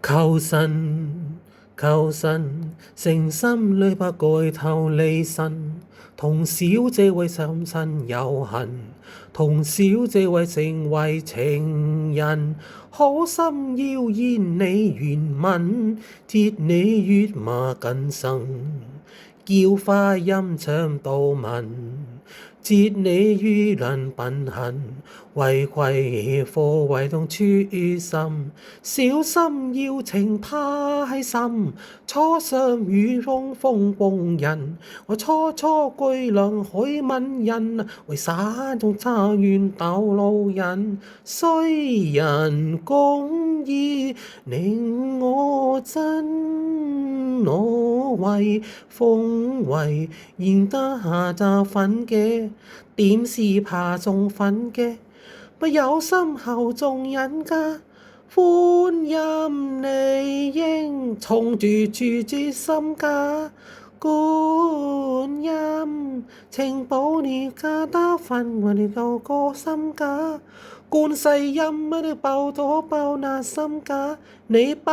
求神，求神，誠心裏把蓋頭離身，同小姐為深親有恨，同小姐為成為情人，可心要言你願聞，鐵你血馬更生，叫花音唱到聞，折你於能品行，為攜貨為同處心，小心要情太深，初相遇風風人，我初居能許問人，為山中茶園逗路人，衰人公義令我憎，我為奉為賢得下就瞓嘅，點是怕中瞓嘅，不有心後眾人家，歡飲理應從住心家，觀音請保你家得分我哋夠個心家，觀世音乜都報到報那心家，你不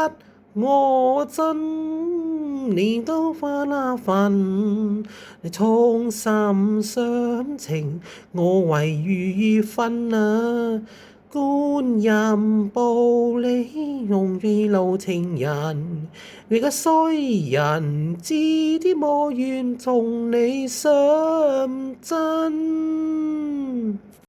我真，你都分那份，你衷心相情，我為與分啊！觀音報你容易路情人，你個衰人知啲魔怨從你上真。